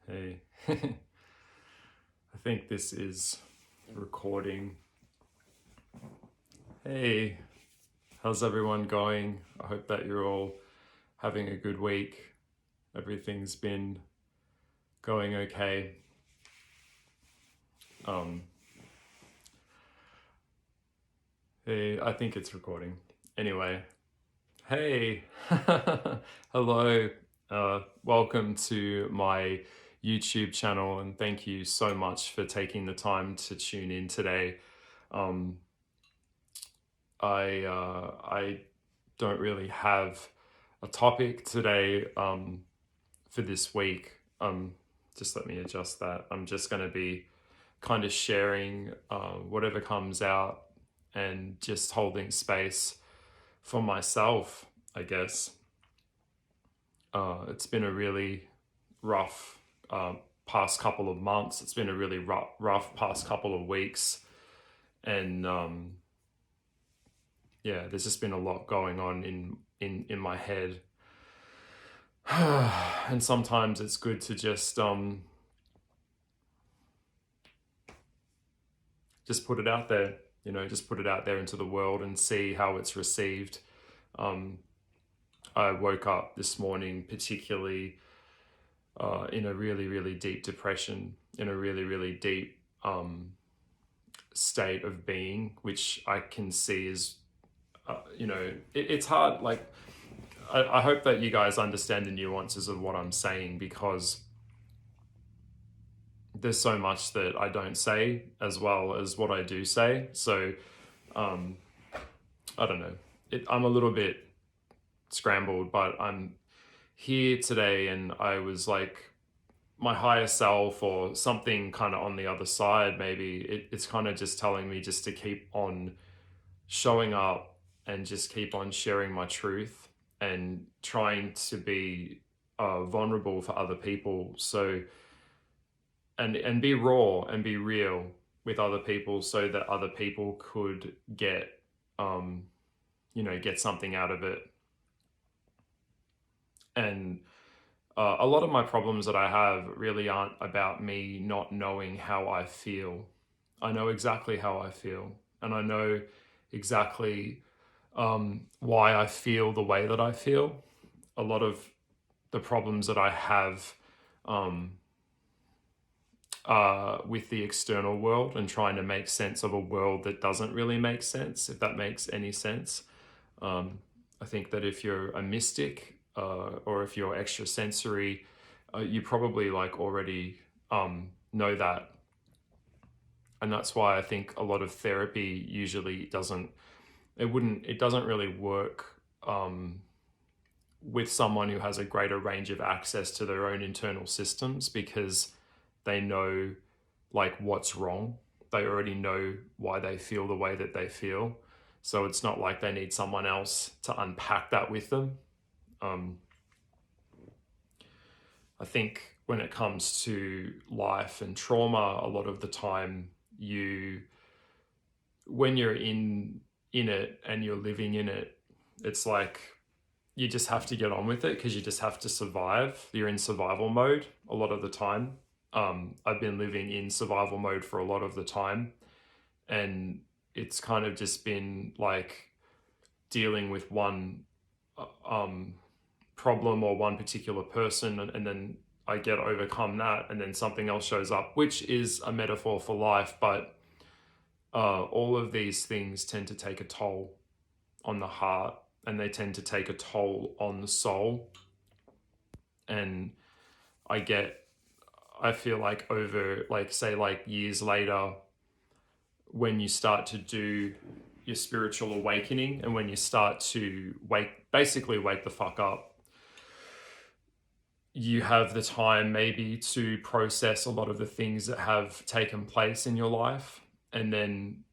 Hey, I think this is recording. Hey, how's everyone going? I hope that you're all having a good week. Everything's been going okay. Um, hey, I think it's recording. Anyway, hey, hello. Welcome to my YouTube channel, and thank you so much for taking the time to tune in today. Um, I don't really have a topic today for this week. Just let me adjust that. I'm just going to be kind of sharing whatever comes out and just holding space for myself, I guess. It's been a really rough past couple of months. It's been a really rough past couple of weeks. And yeah, there's just been a lot going on in my head. And sometimes it's good to just put it out there, just put it out there into the world and see how it's received. I woke up this morning particularly in a really, really deep depression, in a really, really deep state of being, which I can see is, it's hard. Like, I hope that you guys understand the nuances of what I'm saying, because there's so much that I don't say as well as what I do say. So I don't know. I'm a little bit scrambled, but I'm here today, and I was like, my higher self or something kind of on the other side, maybe it's kind of just telling me just to keep on showing up and just keep on sharing my truth and trying to be vulnerable for other people. So and be raw and be real with other people, so that other people could get get something out of it. And a lot of my problems that I have really aren't about me not knowing how I feel. I know exactly how I feel, and I know exactly why I feel the way that I feel. A lot of the problems that I have with the external world and trying to make sense of a world that doesn't really make sense, if that makes any sense. I think that if you're a mystic or if you're extrasensory, you probably like already know that. And that's why I think a lot of therapy usually it doesn't really work with someone who has a greater range of access to their own internal systems, because they know like what's wrong. They already know why they feel the way that they feel. So it's not like they need someone else to unpack that with them. I think when it comes to life and trauma, a lot of the time when you're in it and you're living in it, it's like you just have to get on with it, because you just have to survive. You're in survival mode a lot of the time. I've been living in survival mode for a lot of the time, and it's kind of just been like dealing with one problem or one particular person, and then I get overcome that, and then something else shows up, which is a metaphor for life. But all of these things tend to take a toll on the heart, and they tend to take a toll on the soul. And I feel like over, like, say, like years later, when you start to do your spiritual awakening, and when you start to basically wake the fuck up, you have the time maybe to process a lot of the things that have taken place in your life. And then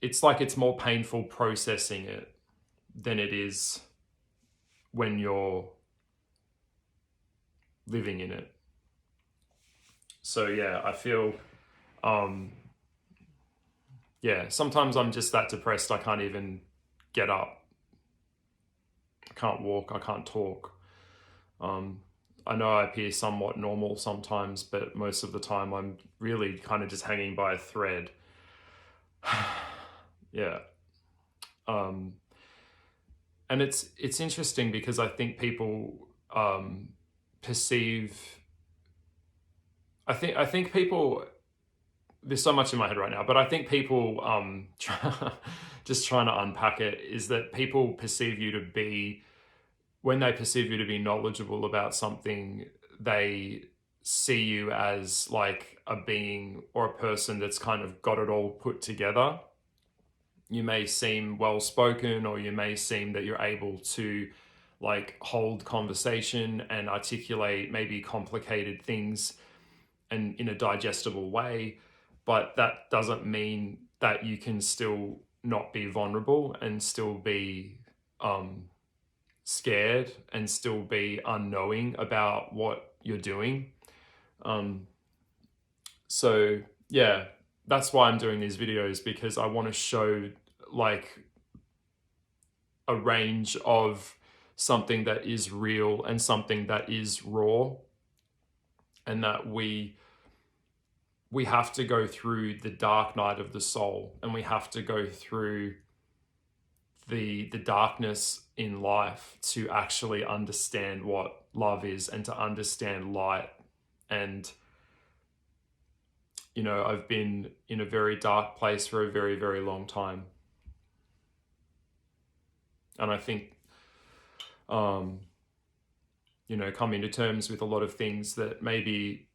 it's like it's more painful processing it than it is when you're living in it. So yeah, I feel sometimes I'm just that depressed I can't even get up. I can't walk, I can't talk. I know I appear somewhat normal sometimes, but most of the time I'm really kind of just hanging by a thread. Yeah. Um, and it's interesting because I think people perceive. I think people. There's so much in my head right now, but I think people just trying to unpack it is that people perceive you to be, when they perceive you to be knowledgeable about something, they see you as like a being or a person that's kind of got it all put together. You may seem well spoken, or you may seem that you're able to like hold conversation and articulate maybe complicated things and in a digestible way, but that doesn't mean that you can still not be vulnerable and still be scared and still be unknowing about what you're doing. Um, so yeah, that's why I'm doing these videos, because I want to show like a range of something that is real and something that is raw, and that we have to go through the dark night of the soul, and we have to go through the darkness in life to actually understand what love is and to understand light. And I've been in a very dark place for a very, very long time, and I think coming to terms with a lot of things that maybe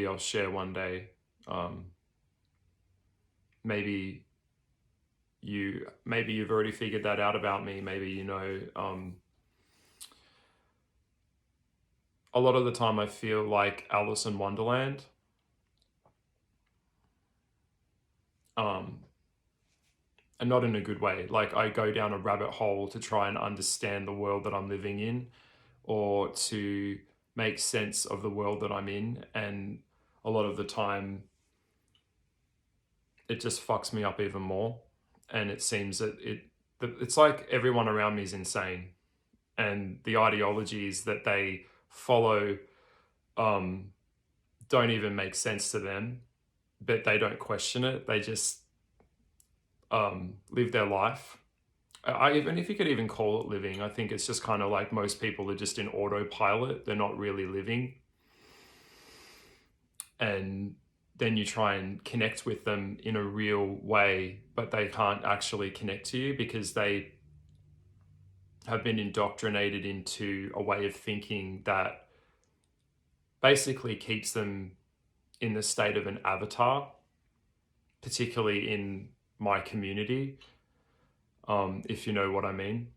I'll share one day. Maybe you've already figured that out about me. Maybe a lot of the time I feel like Alice in Wonderland. And not in a good way. Like, I go down a rabbit hole to try and understand the world that I'm living in, or to make sense of the world that I'm in. And a lot of the time it just fucks me up even more. And it seems that it's like everyone around me is insane, and the ideologies that they follow don't even make sense to them, but they don't question it. They just live their life. Even if you could even call it living, I think it's just kind of like most people are just in autopilot. They're not really living. And then you try and connect with them in a real way, but they can't actually connect to you because they have been indoctrinated into a way of thinking that basically keeps them in the state of an avatar, particularly in my community. If you know what I mean,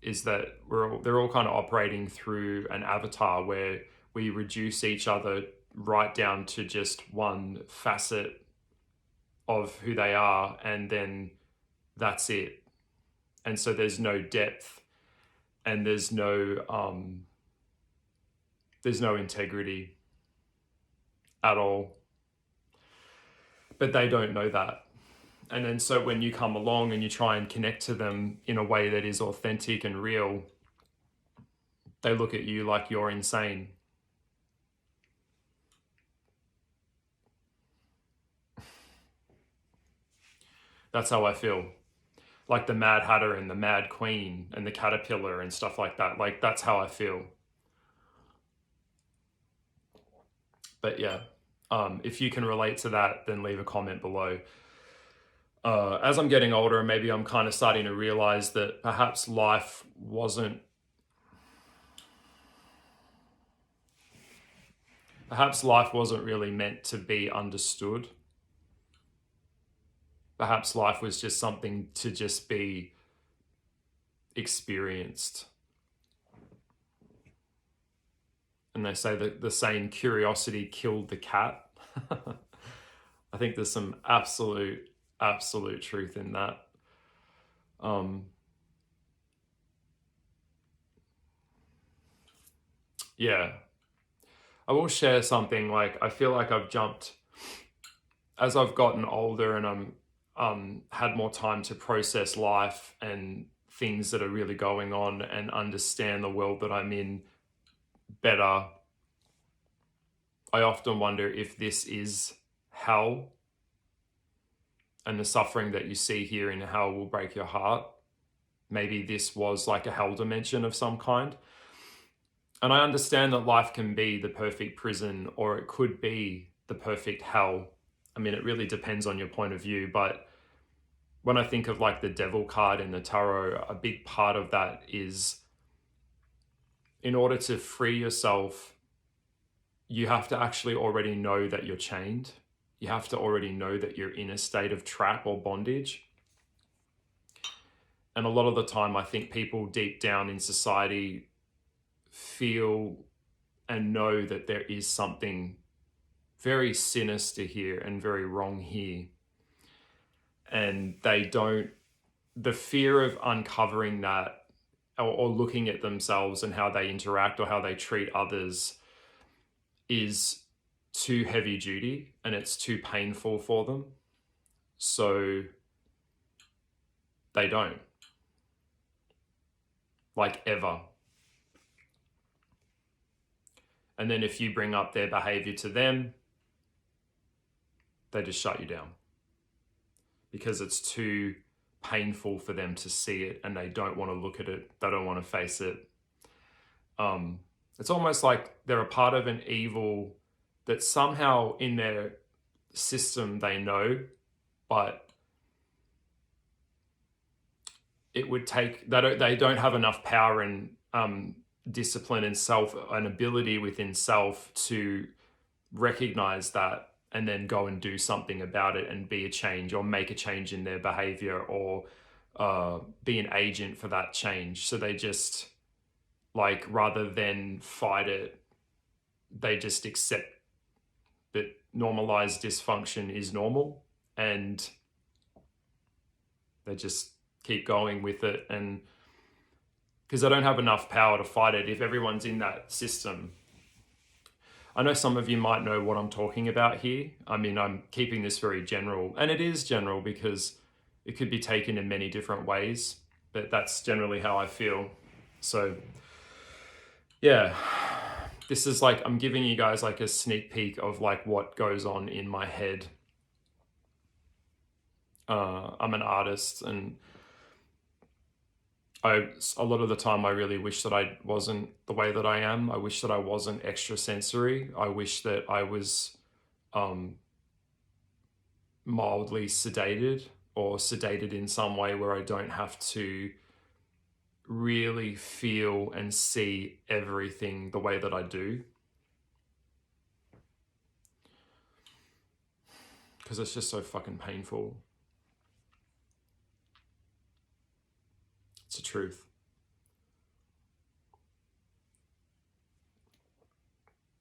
is that they're all kind of operating through an avatar where we reduce each other right down to just one facet of who they are, and then that's it. And so there's no depth, and there's no integrity at all. But they don't know that. And then so when you come along and you try and connect to them in a way that is authentic and real, they look at you like you're insane. That's how I feel. Like the Mad Hatter and the Mad Queen and the Caterpillar and stuff like that. Like, that's how I feel. But yeah, if you can relate to that, then leave a comment below. As I'm getting older, maybe I'm kind of starting to realize that perhaps life wasn't really meant to be understood. Perhaps life was just something to just be experienced. And they say that the saying, curiosity killed the cat. I think there's some absolute truth in that. Yeah. I will share something. Like, I feel like I've jumped, as I've gotten older and I'm had more time to process life and things that are really going on and understand the world that I'm in better, I often wonder if this is hell, and the suffering that you see here in hell will break your heart. Maybe this was like a hell dimension of some kind. And I understand that life can be the perfect prison, or it could be the perfect hell. I mean, it really depends on your point of view. But when I think of like the devil card in the tarot, a big part of that is, in order to free yourself, you have to actually already know that you're chained. You have to already know that you're in a state of trap or bondage. And a lot of the time, I think people deep down in society feel and know that there is something very sinister here and very wrong here. And they don't, the fear of uncovering that, or looking at themselves and how they interact or how they treat others, is too heavy duty and it's too painful for them. So they don't. Like, ever. And then if you bring up their behavior to them, they just shut you down because it's too painful for them to see it, and they don't want to look at it. They don't want to face it. It's almost like they're a part of an evil that somehow in their system they know, but it would take, they don't have enough power and discipline and self and ability within self to recognize that and then go and do something about it and be a change, or make a change in their behavior, or be an agent for that change. So they just, like, rather than fight it, they just accept that normalized dysfunction is normal, and they just keep going with it. And because they don't have enough power to fight it, if everyone's in that system. I know some of you might know what I'm talking about here. I mean, I'm keeping this very general, and it is general because it could be taken in many different ways, but that's generally how I feel. So yeah, this is like, I'm giving you guys like a sneak peek of like what goes on in my head. I'm an artist, and a lot of the time I really wish that I wasn't the way that I am. I wish that I wasn't extrasensory. I wish that I was mildly sedated, or sedated in some way where I don't have to really feel and see everything the way that I do. Because it's just so fucking painful. It's the truth.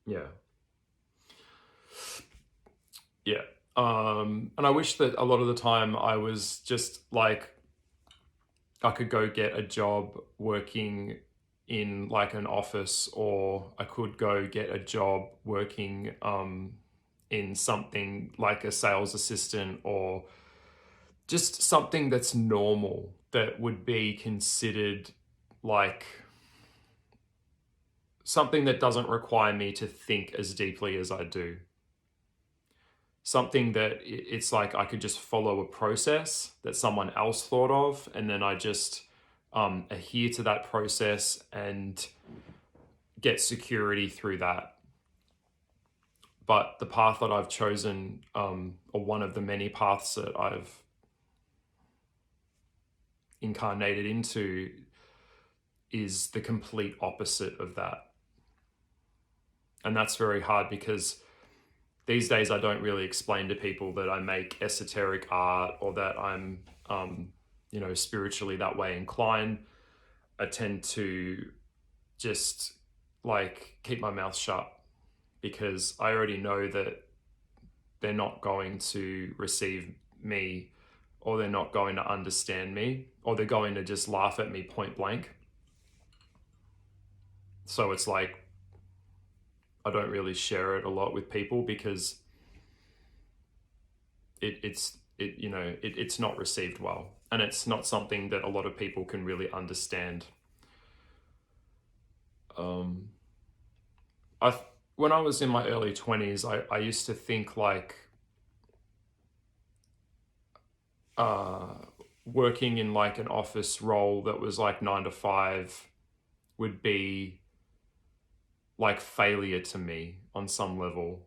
Yeah. Yeah. And I wish that a lot of the time I was just like, I could go get a job working in like an office, or I could go get a job working in something like a sales assistant, or just something that's normal, that would be considered like something that doesn't require me to think as deeply as I do. Something that it's like I could just follow a process that someone else thought of, and then I just adhere to that process and get security through that. But the path that I've chosen, or one of the many paths that I've incarnated into, is the complete opposite of that. And that's very hard because these days I don't really explain to people that I make esoteric art, or that I'm, spiritually that way inclined. I tend to just like keep my mouth shut, because I already know that they're not going to receive me, or they're not going to understand me, or they're going to just laugh at me point blank. So it's like, I don't really share it a lot with people, because it's it's not received well, and it's not something that a lot of people can really understand. um I when I was in my early 20s, I used to think like uh working in like an office role that was like 9 to 5 would be like failure to me on some level.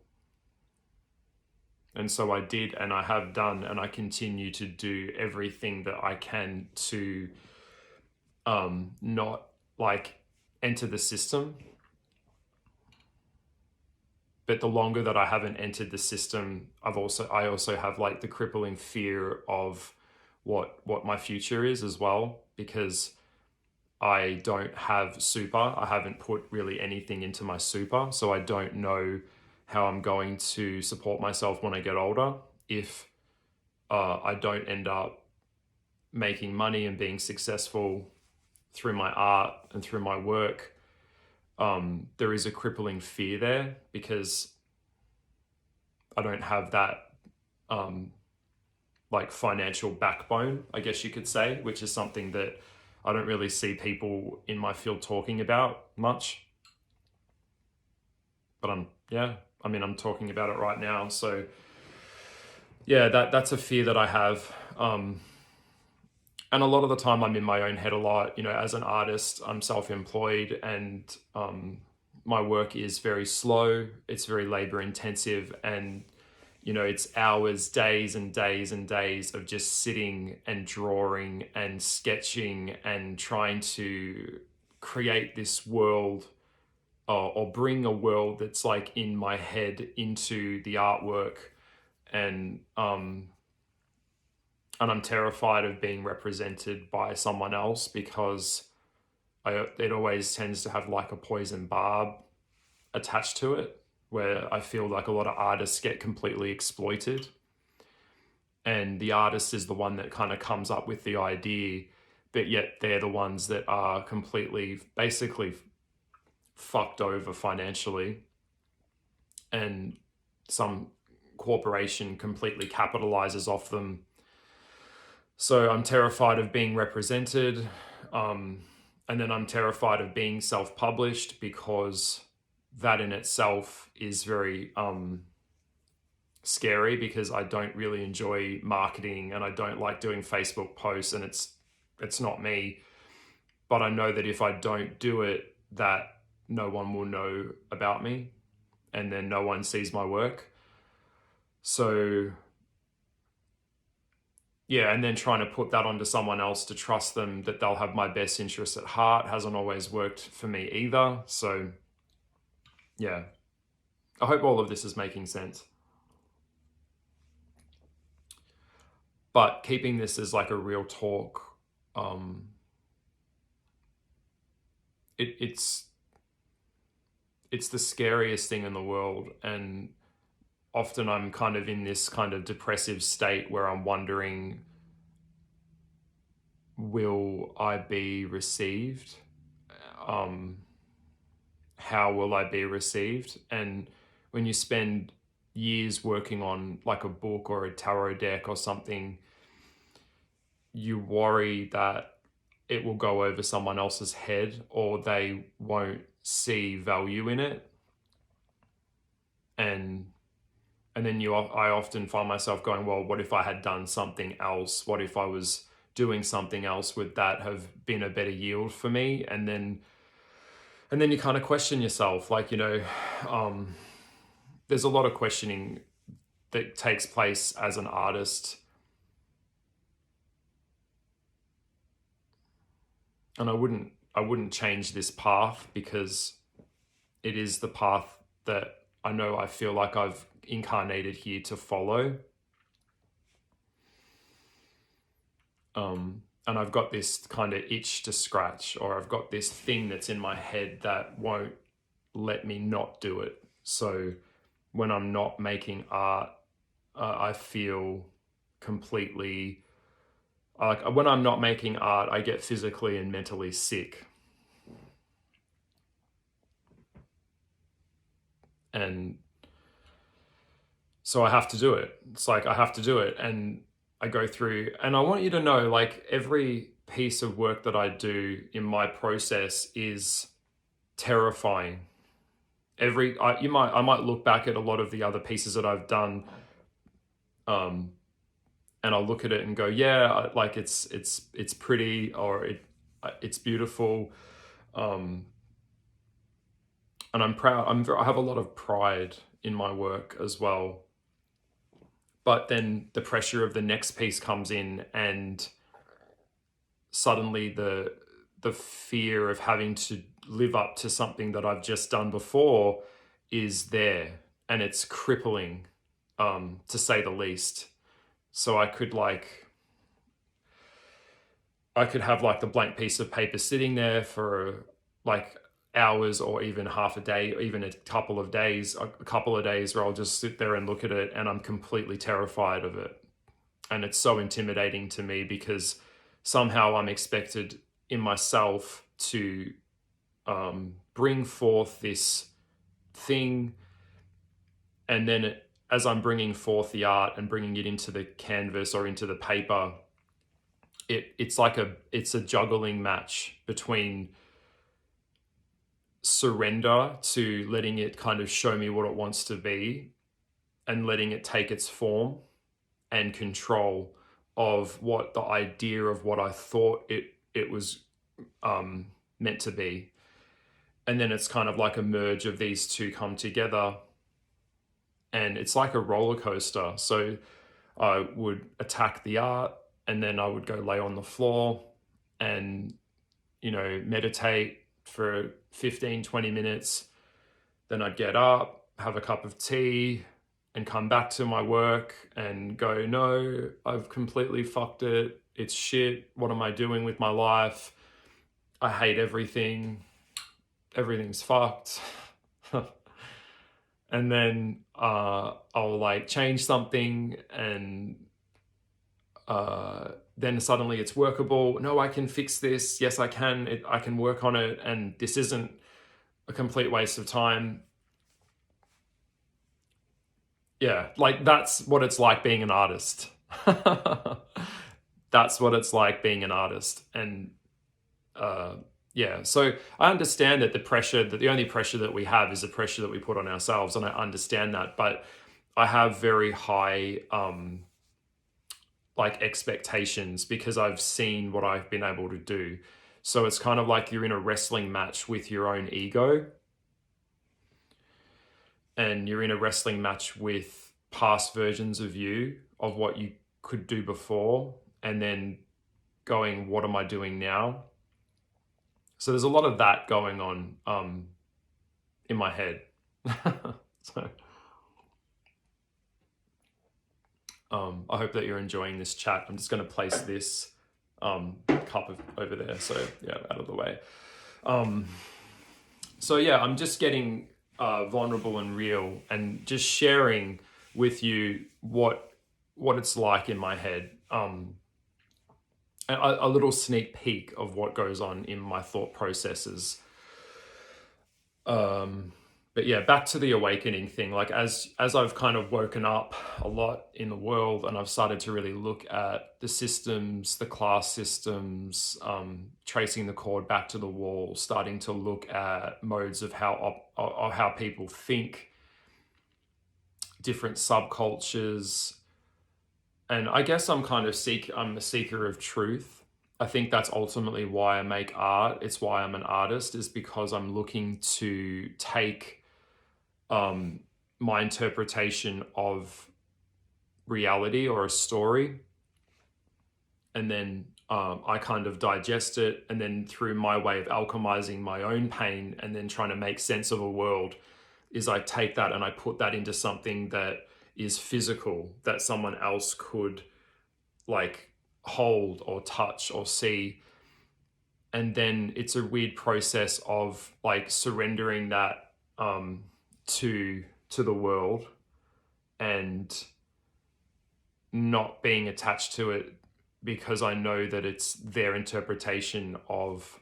And so I did, and I have done, and I continue to do everything that I can to not like enter the system. But the longer that I haven't entered the system, I also have like the crippling fear of what my future is as well, because I don't have super. I haven't put really anything into my super, so I don't know how I'm going to support myself when I get older if I don't end up making money and being successful through my art and through my work. There is a crippling fear there because I don't have that like financial backbone, I guess you could say, which is something that I don't really see people in my field talking about much. But I'm talking about it right now. So yeah, that's a fear that I have. And a lot of the time I'm in my own head a lot. As an artist, I'm self-employed, and my work is very slow. It's very labor intensive, and it's hours, days and days and days of just sitting and drawing and sketching and trying to create this world, or bring a world that's like in my head into the artwork. And I'm terrified of being represented by someone else, because it always tends to have like a poison barb attached to it, where I feel like a lot of artists get completely exploited, and the artist is the one that kind of comes up with the idea, but yet they're the ones that are completely, basically fucked over financially, and some corporation completely capitalizes off them. So I'm terrified of being represented. And then I'm terrified of being self-published, because that in itself is very scary, because I don't really enjoy marketing, and I don't like doing Facebook posts, and it's not me. But I know that if I don't do it, that no one will know about me, and then no one sees my work. So yeah, and then trying to put that onto someone else to trust them that they'll have my best interests at heart hasn't always worked for me either. So yeah, I hope all of this is making sense. But keeping this as like a real talk, it's the scariest thing in the world. And often I'm kind of in this kind of depressive state where I'm wondering, will I be received? How will I be received? And when you spend years working on like a book or a tarot deck or something, you worry that it will go over someone else's head, or they won't see value in it. And then I often find myself going, well, what if I had done something else? What if I was doing something else? Would that have been a better yield for me? And then you kind of question yourself, like, there's a lot of questioning that takes place as an artist. And I wouldn't change this path, because it is the path that I feel like I've incarnated here to follow. And I've got this kind of itch to scratch, or I've got this thing that's in my head that won't let me not do it. So when I'm not making art, I feel completely like, when I'm not making art, I get physically and mentally sick. And so I have to do it. It's like I have to do it. And I go through, and I want you to know, like, every piece of work that I do in my process is terrifying. I might look back at a lot of the other pieces that I've done, um, and I'll look at it and go, yeah, like it's pretty, or it's beautiful, um, and I'm proud. I have a lot of pride in my work as well. But then the pressure of the next piece comes in, and suddenly the fear of having to live up to something that I've just done before is there, and it's crippling, to say the least. So I could have like the blank piece of paper sitting there for like hours, or even half a day, or even a couple of days where I'll just sit there and look at it, and I'm completely terrified of it. And it's so intimidating to me, because somehow I'm expected in myself to bring forth this thing, and then as I'm bringing forth the art and bringing it into the canvas or into the paper, it's a juggling match between surrender to letting it kind of show me what it wants to be, and letting it take its form, and control of what the idea of what I thought it was meant to be. And then it's kind of like a merge of these two come together, and it's like a roller coaster. So I would attack the art, and then I would go lay on the floor and, meditate for 15, 20 minutes. Then I'd get up, have a cup of tea, and come back to my work and go, no, I've completely fucked it. It's shit. What am I doing with my life? I hate everything. Everything's fucked. And then I'll like change something, and then suddenly it's workable. No, I can fix this. Yes, I can. I can work on it, and this isn't a complete waste of time. Yeah, like that's what it's like being an artist. That's what it's like being an artist. And yeah, so I understand that the only pressure that we have is the pressure that we put on ourselves, and I understand that. But I have very high like expectations, because I've seen what I've been able to do. So it's kind of like you're in a wrestling match with your own ego, and you're in a wrestling match with past versions of you, of what you could do before, and then going, what am I doing now? So there's a lot of that going on in my head. So I hope that you're enjoying this chat. I'm just going to place this cup over there, so yeah, out of the way. So yeah, I'm just getting vulnerable and real, and just sharing with you what it's like in my head. A little sneak peek of what goes on in my thought processes. But yeah, back to the awakening thing. Like as I've kind of woken up a lot in the world, and I've started to really look at the systems, the class systems, tracing the cord back to the wall, starting to look at modes of how people think, different subcultures. And I guess I'm a seeker of truth. I think that's ultimately why I make art. It's why I'm an artist, is because I'm looking to take my interpretation of reality or a story, and then I kind of digest it, and then through my way of alchemizing my own pain and then trying to make sense of a world, is I take that and I put that into something that is physical, that someone else could like hold or touch or see. And then it's a weird process of like surrendering that to the world, and not being attached to it, because I know that it's their interpretation of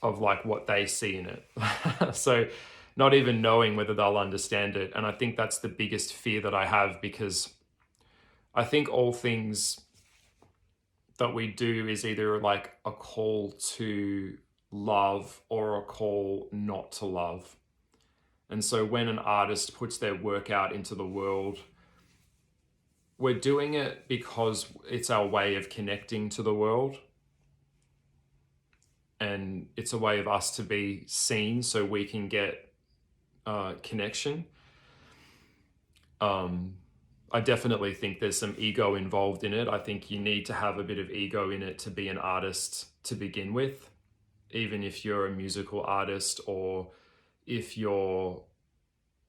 like what they see in it. So not even knowing whether they'll understand it. And I think that's the biggest fear that I have, because I think all things that we do is either like a call to love or a call not to love. And so when an artist puts their work out into the world, we're doing it because it's our way of connecting to the world. And it's a way of us to be seen so we can get connection. I definitely think there's some ego involved in it. I think you need to have a bit of ego in it to be an artist to begin with, even if you're a musical artist or if you're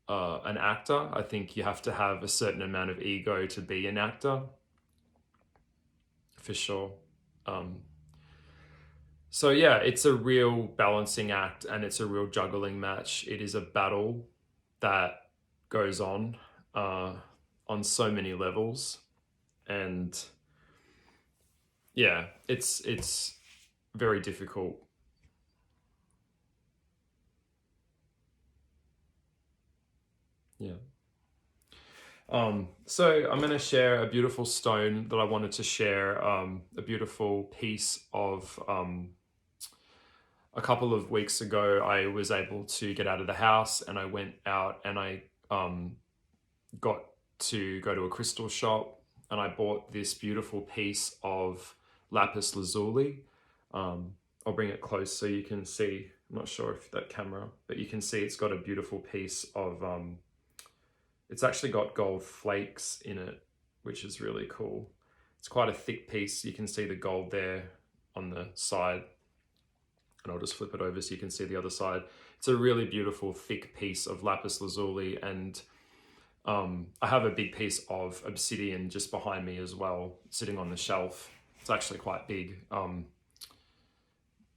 an actor. I think you have to have a certain amount of ego to be an actor, for sure. So yeah, it's a real balancing act and it's a real juggling match. It is a battle that goes on so many levels, and yeah, it's very difficult. Yeah. So I'm going to share a beautiful stone that I wanted to share, a beautiful piece of, a couple of weeks ago, I was able to get out of the house and I went out and I got to go to a crystal shop and I bought this beautiful piece of lapis lazuli. I'll bring it close so you can see. I'm not sure if that camera, but you can see it's got a beautiful piece of, it's actually got gold flakes in it, which is really cool. It's quite a thick piece. You can see the gold there on the side. And I'll just flip it over so you can see the other side. It's a really beautiful thick piece of lapis lazuli, and I have a big piece of obsidian just behind me as well, sitting on the shelf. It's actually quite big. I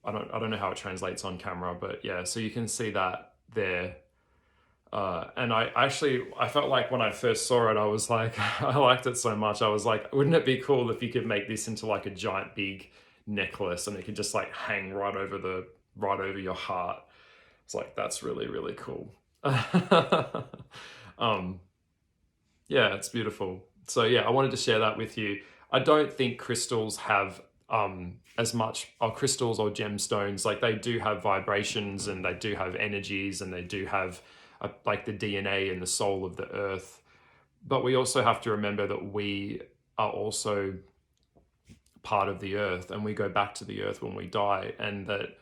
don't know how it translates on camera, but yeah, so you can see that there. And I felt like when I first saw it, I was like, I liked it so much. I was like, wouldn't it be cool if you could make this into like a giant big necklace and it could just like hang right over your heart. It's like, that's really, really cool. Yeah, it's beautiful. So yeah, I wanted to share that with you. I don't think crystals have as much, or crystals or gemstones, like they do have vibrations and they do have energies and they do have like the DNA and the soul of the earth. But we also have to remember that we are also part of the earth and we go back to the earth when we die, and that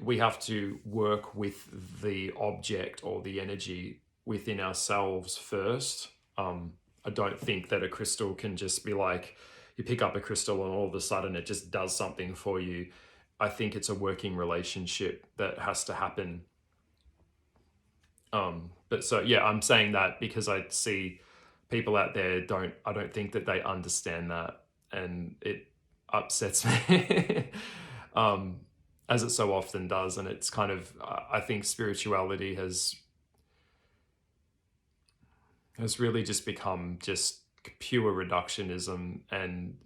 we have to work with the object or the energy within ourselves first. I don't think that a crystal can just be like, you pick up a crystal and all of a sudden it just does something for you. I think it's a working relationship that has to happen. But so yeah, I'm saying that because I see people out there I don't think that they understand that, and it upsets me. As it so often does, and it's kind of, I think spirituality has really just become just pure reductionism and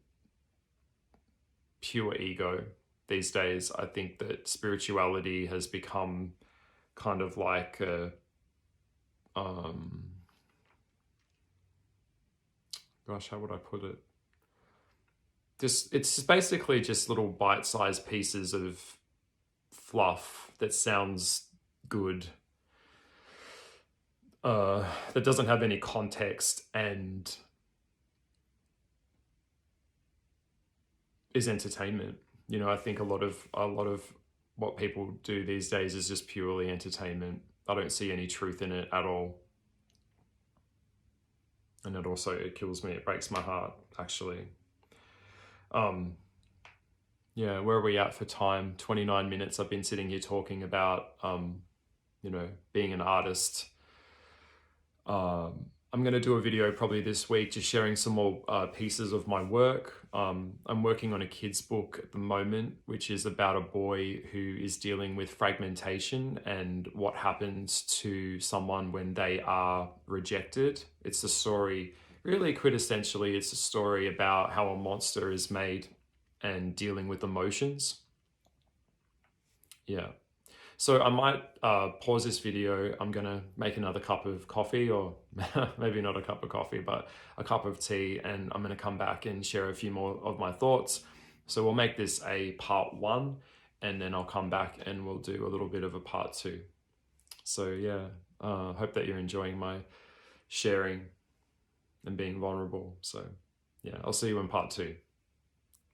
pure ego these days. I think that spirituality has become kind of like a, gosh, how would I put it? It's basically just little bite-sized pieces of fluff that sounds good, that doesn't have any context and is entertainment. You know, I think a lot of what people do these days is just purely entertainment. I don't see any truth in it at all. And it kills me. It breaks my heart, actually. Yeah, where are we at for time? 29 minutes. I've been sitting here talking about, being an artist. I'm going to do a video probably this week, just sharing some more pieces of my work. I'm working on a kid's book at the moment, which is about a boy who is dealing with fragmentation and what happens to someone when they are rejected. It's a story, really quintessentially, it's a story about how a monster is made and dealing with emotions. Yeah. So I might pause this video. I'm gonna make another cup of coffee, or maybe not a cup of coffee, but a cup of tea, and I'm gonna come back and share a few more of my thoughts. So we'll make this a part one, and then I'll come back and we'll do a little bit of a part two. So yeah, hope that you're enjoying my sharing and being vulnerable. So yeah, I'll see you in part two.